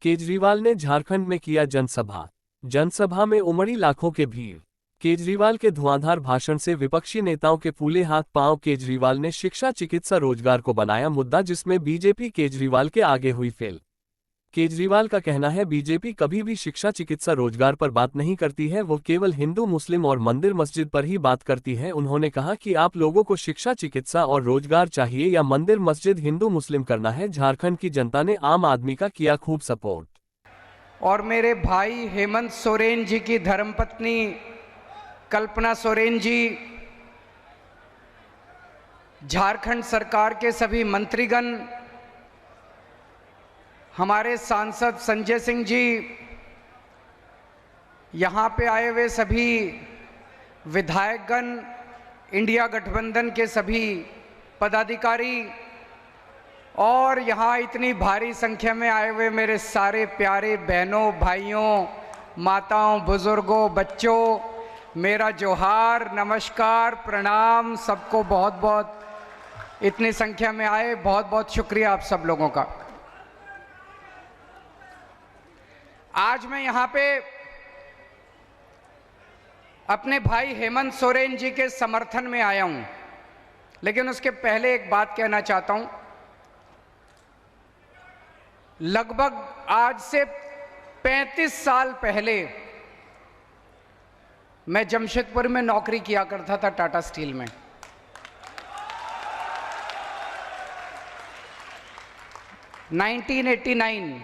केजरीवाल ने झारखंड में किया जनसभा। जनसभा में उमड़ी लाखों के भीड़। केजरीवाल के धुआंधार भाषण से विपक्षी नेताओं के फूले हाथ पांव। केजरीवाल ने शिक्षा चिकित्सा रोजगार को बनाया मुद्दा, जिसमें बीजेपी केजरीवाल के आगे हुई फेल। केजरीवाल का कहना है, बीजेपी कभी भी शिक्षा चिकित्सा रोजगार पर बात नहीं करती है, वो केवल हिंदू मुस्लिम और मंदिर मस्जिद पर ही बात करती है। उन्होंने कहा कि आप लोगों को शिक्षा चिकित्सा और रोजगार चाहिए या मंदिर मस्जिद हिंदू मुस्लिम करना है। झारखंड की जनता ने आम आदमी का किया खूब सपोर्ट। और मेरे भाई हेमंत सोरेन जी की धर्मपत्नी कल्पना सोरेन जी, झारखंड सरकार के सभी मंत्रीगण, हमारे सांसद संजय सिंह जी, यहाँ पे आए हुए सभी विधायकगण, इंडिया गठबंधन के सभी पदाधिकारी और यहाँ इतनी भारी संख्या में आए हुए मेरे सारे प्यारे बहनों, भाइयों, माताओं, बुजुर्गों, बच्चों, मेरा जोहार, नमस्कार, प्रणाम। सबको बहुत बहुत, इतनी संख्या में आए, बहुत बहुत शुक्रिया आप सब लोगों का। आज मैं यहाँ पे अपने भाई हेमंत सोरेन जी के समर्थन में आया हूँ, लेकिन उसके पहले एक बात कहना चाहता हूँ। लगभग आज से 35 साल पहले मैं जमशेदपुर में नौकरी किया करता था, टाटा स्टील में। (1989)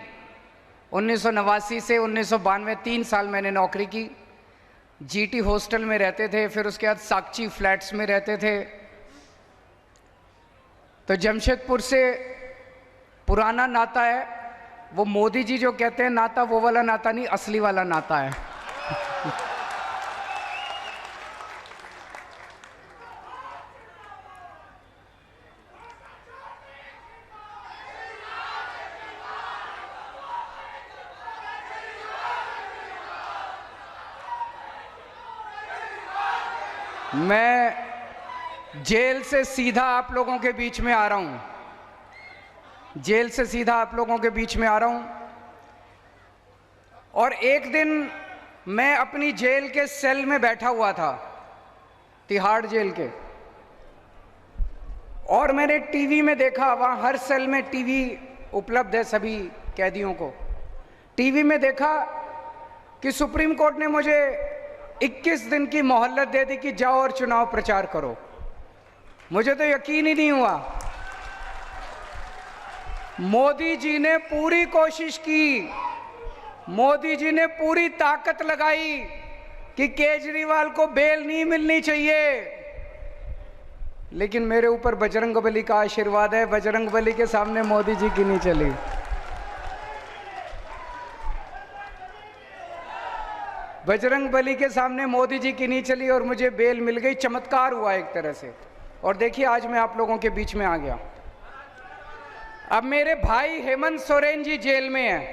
1989 से 1992 3 साल मैंने नौकरी की। जीटी हॉस्टल में रहते थे, फिर उसके बाद साक्षी फ्लैट्स में रहते थे। तो जमशेदपुर से पुराना नाता है, वो मोदी जी जो कहते हैं नाता, वो वाला नाता नहीं, असली वाला नाता है। मैं जेल से सीधा आप लोगों के बीच में आ रहा हूं, जेल से सीधा आप लोगों के बीच में आ रहा हूं। और एक दिन मैं अपनी जेल के सेल में बैठा हुआ था, तिहाड़ जेल के, और मैंने टीवी में देखा, वहां हर सेल में टीवी उपलब्ध है सभी कैदियों को। टीवी में देखा कि सुप्रीम कोर्ट ने मुझे 21 दिन की मोहलत दे दी कि जाओ और चुनाव प्रचार करो। मुझे तो यकीन ही नहीं हुआ। मोदी जी ने पूरी कोशिश की, मोदी जी ने पूरी ताकत लगाई कि केजरीवाल को बेल नहीं मिलनी चाहिए, लेकिन मेरे ऊपर बजरंगबली का आशीर्वाद है। बजरंगबली के सामने मोदी जी की नहीं चली। बजरंगबली के सामने मोदी जी की नहीं चली और मुझे बेल मिल गई। चमत्कार हुआ एक तरह से। और देखिए, आज मैं आप लोगों के बीच में आ गया। अब मेरे भाई हेमंत सोरेन जी जेल में हैं,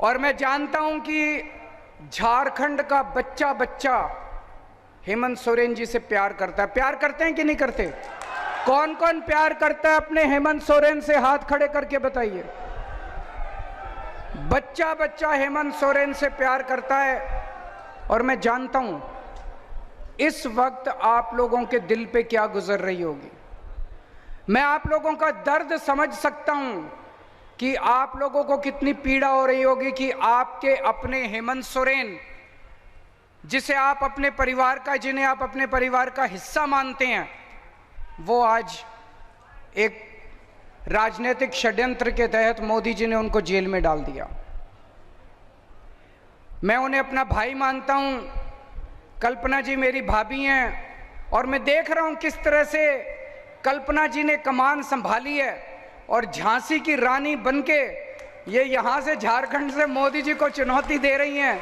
और मैं जानता हूं कि झारखंड का बच्चा बच्चा हेमंत सोरेन जी से प्यार करता है। प्यार करते हैं कि नहीं करते? कौन कौन प्यार करता है अपने हेमंत सोरेन से? हाथ खड़े करके बताइए। बच्चा बच्चा हेमंत सोरेन से प्यार करता है। और मैं जानता हूं इस वक्त आप लोगों के दिल पे क्या गुजर रही होगी। मैं आप लोगों का दर्द समझ सकता हूं कि आप लोगों को कितनी पीड़ा हो रही होगी कि आपके अपने हेमंत सोरेन, जिसे आप अपने परिवार का, जिन्हें आप अपने परिवार का हिस्सा मानते हैं, वो आज एक राजनीतिक षड्यंत्र के तहत मोदी जी ने उनको जेल में डाल दिया। मैं उन्हें अपना भाई मानता हूं। कल्पना जी मेरी भाभी हैं, और मैं देख रहा हूं किस तरह से कल्पना जी ने कमान संभाली है, और झांसी की रानी बनके ये यहां से झारखंड से मोदी जी को चुनौती दे रही हैं।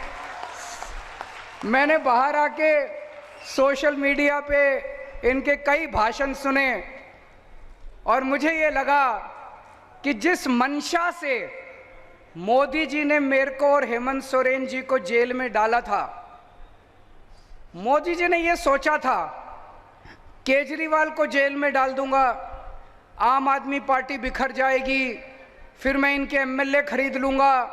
मैंने बाहर आके सोशल मीडिया पे इनके कई भाषण सुने, और मुझे ये लगा कि जिस मंशा से मोदी जी ने मेरे को और हेमंत सोरेन जी को जेल में डाला था, मोदी जी ने ये सोचा था केजरीवाल को जेल में डाल दूंगा, आम आदमी पार्टी बिखर जाएगी, फिर मैं इनके एमएलए खरीद लूँगा,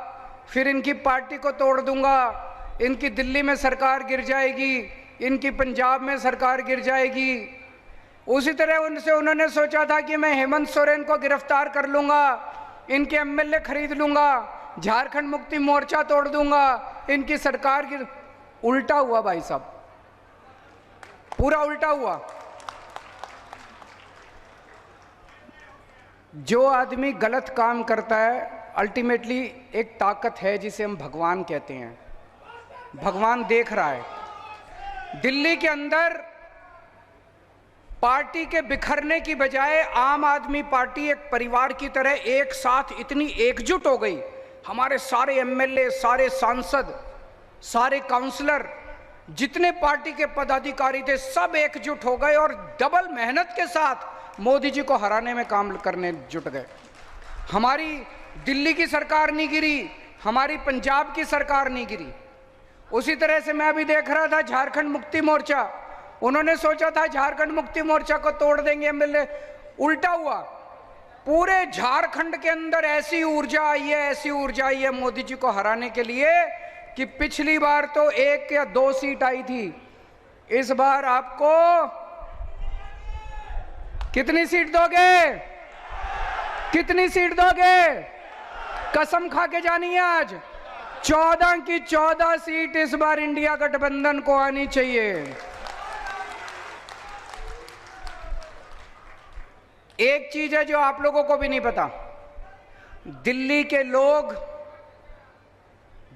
फिर इनकी पार्टी को तोड़ दूंगा, इनकी दिल्ली में सरकार गिर जाएगी, इनकी पंजाब में सरकार गिर जाएगी। उसी तरह उन्होंने सोचा था कि मैं हेमंत सोरेन को गिरफ्तार कर लूँगा, इनके एमएलए खरीद लूँगा, झारखंड मुक्ति मोर्चा तोड़ दूंगा, इनकी सरकार गिर। उल्टा हुआ भाई साहब, पूरा उल्टा हुआ। जो आदमी गलत काम करता है, अल्टीमेटली एक ताकत है जिसे हम भगवान कहते हैं। भगवान देख रहा है। दिल्ली के अंदर पार्टी के बिखरने की बजाय आम आदमी पार्टी एक परिवार की तरह एक साथ इतनी एकजुट हो गई। हमारे सारे एमएलए, सारे सांसद, सारे काउंसलर, जितने पार्टी के पदाधिकारी थे, सब एकजुट हो गए और डबल मेहनत के साथ मोदी जी को हराने में काम करने जुट गए। हमारी दिल्ली की सरकार नहीं गिरी, हमारी पंजाब की सरकार नहीं गिरी। उसी तरह से मैं अभी देख रहा था झारखंड मुक्ति मोर्चा, उन्होंने सोचा था झारखंड मुक्ति मोर्चा को तोड़ देंगे एमएलए, उल्टा हुआ। पूरे झारखंड के अंदर ऐसी ऊर्जा आई है, ऐसी ऊर्जा आई है मोदी जी को हराने के लिए कि पिछली बार तो 1 या 2 सीट आई थी, इस बार आपको कितनी सीट दोगे? कितनी सीट दोगे? कसम खा के जानी है आज, 14 की 14 सीट इस बार इंडिया गठबंधन को आनी चाहिए। एक चीज है जो आप लोगों को भी नहीं पता, दिल्ली के लोग,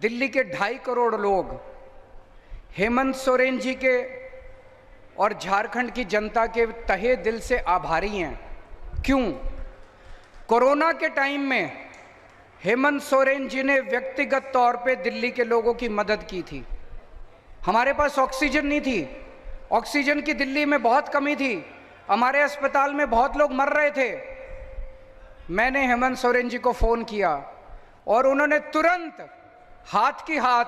दिल्ली के 2.5 करोड़ लोग हेमंत सोरेन जी के और झारखंड की जनता के तहे दिल से आभारी हैं। क्यों? कोरोना के टाइम में हेमंत सोरेन जी ने व्यक्तिगत तौर पे दिल्ली के लोगों की मदद की थी। हमारे पास ऑक्सीजन नहीं थी, ऑक्सीजन की दिल्ली में बहुत कमी थी, हमारे अस्पताल में बहुत लोग मर रहे थे। मैंने हेमंत सोरेन जी को फ़ोन किया और उन्होंने तुरंत हाथ की हाथ,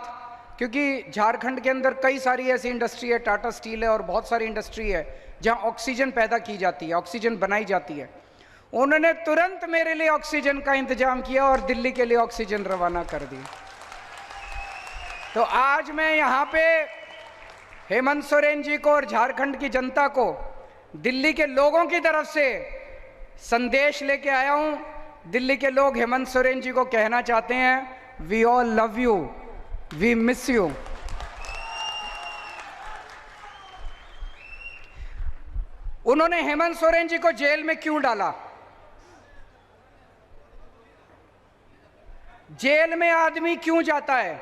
क्योंकि झारखंड के अंदर कई सारी ऐसी इंडस्ट्री है, टाटा स्टील है और बहुत सारी इंडस्ट्री है जहां ऑक्सीजन पैदा की जाती है, ऑक्सीजन बनाई जाती है। उन्होंने तुरंत मेरे लिए ऑक्सीजन का इंतजाम किया और दिल्ली के लिए ऑक्सीजन रवाना कर दी। तो आज मैं यहाँ पे हेमंत सोरेन जी को और झारखंड की जनता को, दिल्ली के लोगों की तरफ से संदेश लेके आया हूँ। दिल्ली के लोग हेमंत सोरेन जी को कहना चाहते हैं, we all love you, we miss you. उन्होंने हेमंत सोरेन जी को जेल में क्यों डाला? जेल में आदमी क्यों जाता है?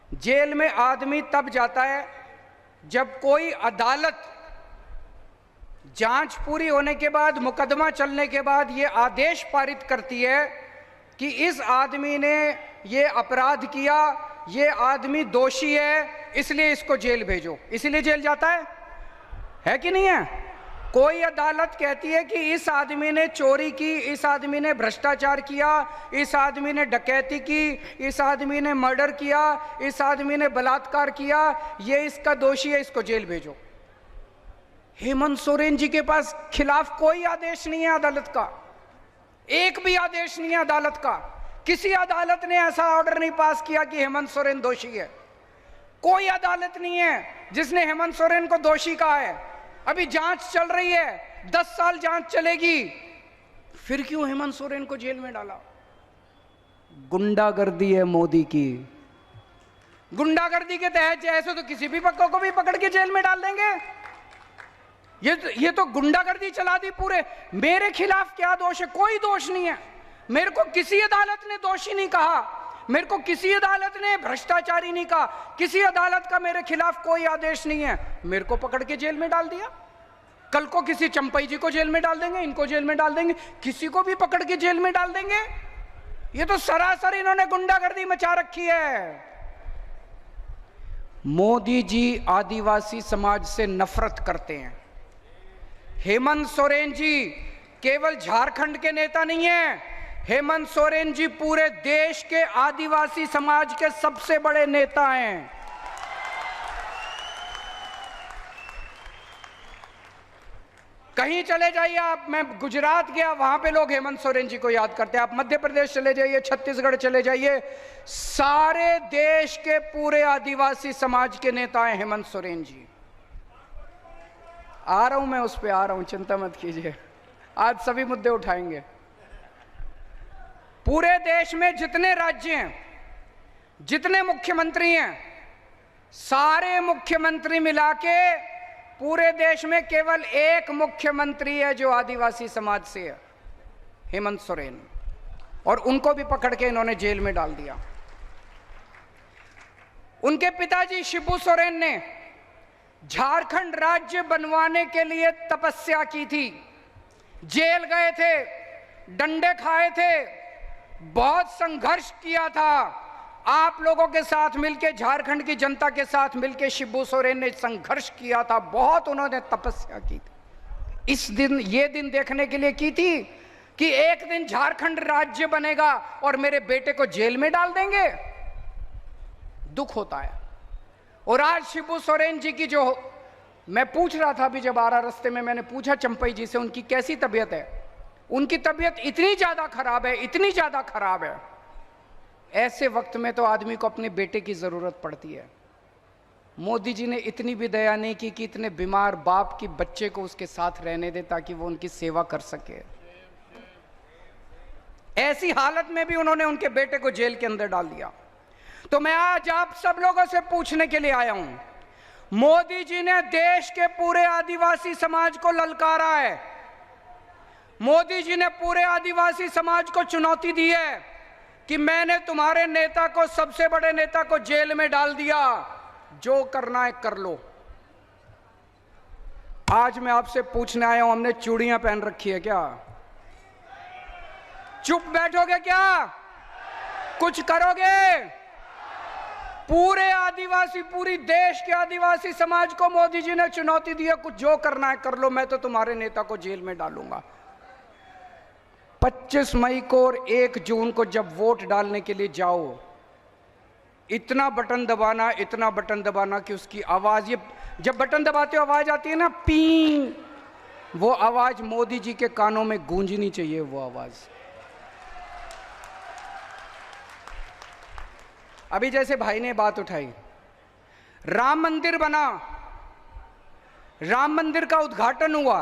जेल में आदमी तब जाता है जब कोई अदालत जांच पूरी होने के बाद, मुकदमा चलने के बाद ये आदेश पारित करती है कि इस आदमी ने ये अपराध किया, ये आदमी दोषी है, इसलिए इसको जेल भेजो। इसीलिए जेल जाता है कि नहीं है? कोई अदालत कहती है कि इस आदमी ने चोरी की, इस आदमी ने भ्रष्टाचार किया, इस आदमी ने डकैती की, इस आदमी ने मर्डर किया, इस आदमी ने बलात्कार किया, ये इसका दोषी है, इसको जेल भेजो। हेमंत सोरेन जी के पास खिलाफ कोई आदेश नहीं है अदालत का, एक भी आदेश नहीं है अदालत का। किसी अदालत ने ऐसा ऑर्डर नहीं पास किया कि हेमंत सोरेन दोषी है। कोई अदालत नहीं है जिसने हेमंत सोरेन को दोषी कहा है। अभी जांच चल रही है, 10 साल जांच चलेगी, फिर क्यों हेमंत सोरेन को जेल में डाला? गुंडागर्दी है मोदी की। गुंडागर्दी के तहत ऐसे तो किसी भी पक्का को भी पकड़ के जेल में डाल देंगे। ये तो गुंडागर्दी चला दी पूरे। मेरे खिलाफ क्या दोष है? कोई दोष नहीं है। मेरे को किसी अदालत ने दोषी नहीं कहा, मेरे को किसी अदालत ने भ्रष्टाचारी नहीं कहा, किसी अदालत का मेरे खिलाफ कोई आदेश नहीं है। मेरे को पकड़ के जेल में डाल दिया। कल को किसी चंपई जी को जेल में डाल देंगे, इनको जेल में डाल देंगे, किसी को भी पकड़ के जेल में डाल देंगे। ये तो सरासर इन्होंने गुंडागर्दी मचा रखी है। मोदी जी आदिवासी समाज से नफरत करते हैं। हेमंत सोरेन जी केवल झारखंड के नेता नहीं है, हेमंत सोरेन जी पूरे देश के आदिवासी समाज के सबसे बड़े नेता हैं। कहीं चले जाइए आप, मैं गुजरात गया, वहां पे लोग हेमंत सोरेन जी को याद करते हैं। आप मध्य प्रदेश चले जाइए, छत्तीसगढ़ चले जाइए, सारे देश के पूरे आदिवासी समाज के नेता हैं हेमंत सोरेन जी। आ रहा हूं मैं, उस पे आ रहा हूं, चिंता मत कीजिए, आज सभी मुद्दे उठाएंगे। पूरे देश में जितने राज्य हैं, जितने मुख्यमंत्री हैं, सारे मुख्यमंत्री मिला के पूरे देश में केवल एक मुख्यमंत्री है जो आदिवासी समाज से है, हेमंत सोरेन, और उनको भी पकड़ के इन्होंने जेल में डाल दिया। उनके पिताजी शिबू सोरेन ने झारखंड राज्य बनवाने के लिए तपस्या की थी, जेल गए थे, डंडे खाए थे, बहुत संघर्ष किया था। आप लोगों के साथ मिलकर, झारखंड की जनता के साथ मिलकर शिबू सोरेन ने संघर्ष किया था, बहुत उन्होंने तपस्या की थी। इस दिन, ये दिन देखने के लिए की थी कि एक दिन झारखंड राज्य बनेगा और मेरे बेटे को जेल में डाल देंगे। दुख होता है। और आज शिबू सोरेन जी की जो, मैं पूछ रहा था अभी जब आ रहा रास्ते में, मैंने पूछा चंपई जी से उनकी कैसी तबीयत है। उनकी तबीयत इतनी ज्यादा खराब है, इतनी ज्यादा खराब है। ऐसे वक्त में तो आदमी को अपने बेटे की जरूरत पड़ती है। मोदी जी ने इतनी भी दया नहीं की कि इतने बीमार बाप की बच्चे को उसके साथ रहने दे ताकि वो उनकी सेवा कर सके। ऐसी हालत में भी उन्होंने उनके बेटे को जेल के अंदर डाल दिया। तो मैं आज आप सब लोगों से पूछने के लिए आया हूं, मोदी जी ने देश के पूरे आदिवासी समाज को ललकारा है, मोदी जी ने पूरे आदिवासी समाज को चुनौती दी है कि मैंने तुम्हारे नेता को, सबसे बड़े नेता को जेल में डाल दिया, जो करना है कर लो। आज मैं आपसे पूछने आया हूं, हमने चूड़ियां पहन रखी है क्या? चुप बैठोगे क्या? कुछ करोगे? पूरे आदिवासी, पूरी देश के आदिवासी समाज को मोदी जी ने चुनौती दी है, कुछ जो करना है कर लो, मैं तो तुम्हारे नेता को जेल में डालूंगा। 25 मई को और 1 जून को जब वोट डालने के लिए जाओ, इतना बटन दबाना, इतना बटन दबाना कि उसकी आवाज, ये जब बटन दबाते हो आवाज आती है ना, पी, वो आवाज मोदी जी के कानों में गूंजनी चाहिए। वो आवाज अभी जैसे भाई ने बात उठाई, राम मंदिर बना, राम मंदिर का उद्घाटन हुआ,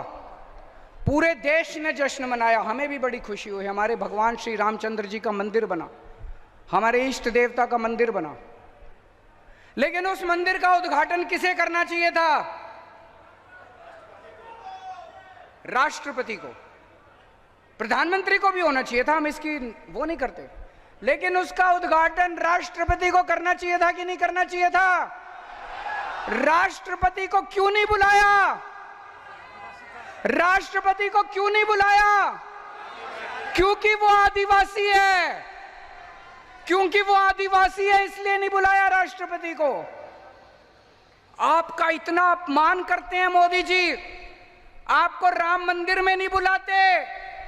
पूरे देश ने जश्न मनाया, हमें भी बड़ी खुशी हुई। हमारे भगवान श्री रामचंद्र जी का मंदिर बना, हमारे इष्ट देवता का मंदिर बना। लेकिन उस मंदिर का उद्घाटन किसे करना चाहिए था? राष्ट्रपति को, प्रधानमंत्री को भी होना चाहिए था, हम इसकी वो नहीं करते। लेकिन उसका उद्घाटन राष्ट्रपति को करना चाहिए था कि नहीं करना चाहिए था? राष्ट्रपति को क्यों नहीं बुलाया? राष्ट्रपति को क्यों नहीं बुलाया? क्योंकि वो आदिवासी है, क्योंकि वो आदिवासी है, इसलिए नहीं बुलाया राष्ट्रपति को। आपका इतना अपमान करते हैं मोदी जी, आपको राम मंदिर में नहीं बुलाते,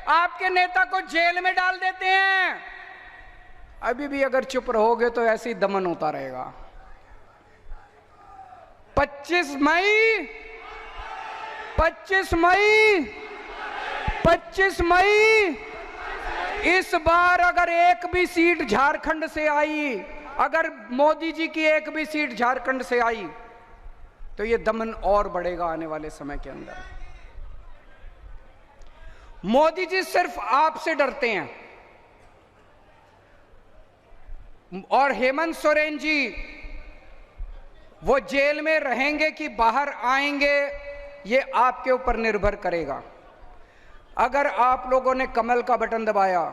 आपके नेता को जेल में डाल देते हैं। अभी भी अगर चुप रहोगे तो ऐसे ही दमन होता रहेगा। 25 मई 25 मई 25 मई इस बार अगर एक भी सीट झारखंड से आई, अगर मोदी जी की एक भी सीट झारखंड से आई, तो ये दमन और बढ़ेगा आने वाले समय के अंदर। मोदी जी सिर्फ आपसे डरते हैं, और हेमंत सोरेन जी वो जेल में रहेंगे कि बाहर आएंगे, ये आपके ऊपर निर्भर करेगा। अगर आप लोगों ने कमल का बटन दबाया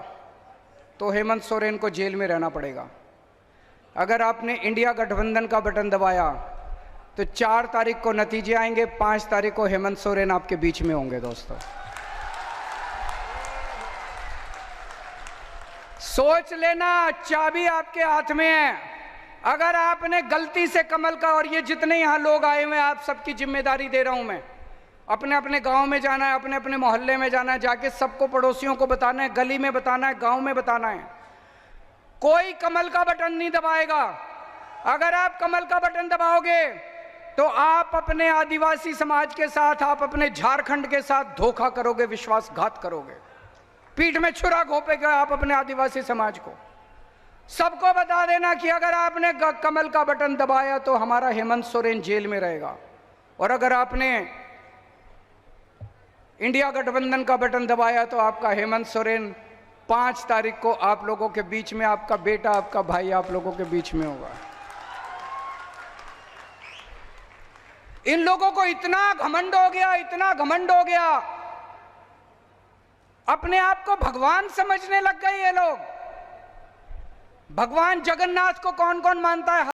तो हेमंत सोरेन को जेल में रहना पड़ेगा। अगर आपने इंडिया गठबंधन का बटन दबाया तो 4 तारीख को नतीजे आएंगे, 5 तारीख को हेमंत सोरेन आपके बीच में होंगे। दोस्तों, सोच लेना, चाबी आपके हाथ में है। अगर आपने गलती से कमल का, और ये जितने यहां लोग आए हुए हैं, आप सबकी जिम्मेदारी दे रहा हूं मैं, अपने अपने गांव में जाना है, अपने अपने मोहल्ले में जाना है, जाके सबको, पड़ोसियों को बताना है, गली में बताना है, गांव में बताना है। कोई कमल का बटन नहीं दबाएगा। अगर आप कमल का बटन दबाओगे तो आप अपने आदिवासी समाज के साथ, आप अपने झारखंड के साथ धोखा करोगे, विश्वासघात करोगे, पीठ में छुरा घोंपेगे आप अपने आदिवासी समाज को। सबको बता देना कि अगर आपने कमल का बटन दबाया तो हमारा हेमंत सोरेन जेल में रहेगा, और अगर आपने इंडिया गठबंधन का बटन दबाया तो आपका हेमंत सोरेन 5 तारीख को आप लोगों के बीच में, आपका बेटा, आपका भाई आप लोगों के बीच में होगा। इन लोगों को इतना घमंड हो गया, इतना घमंड हो गया, अपने आप को भगवान समझने लग गए ये लोग। भगवान जगन्नाथ को कौन कौन मानता है?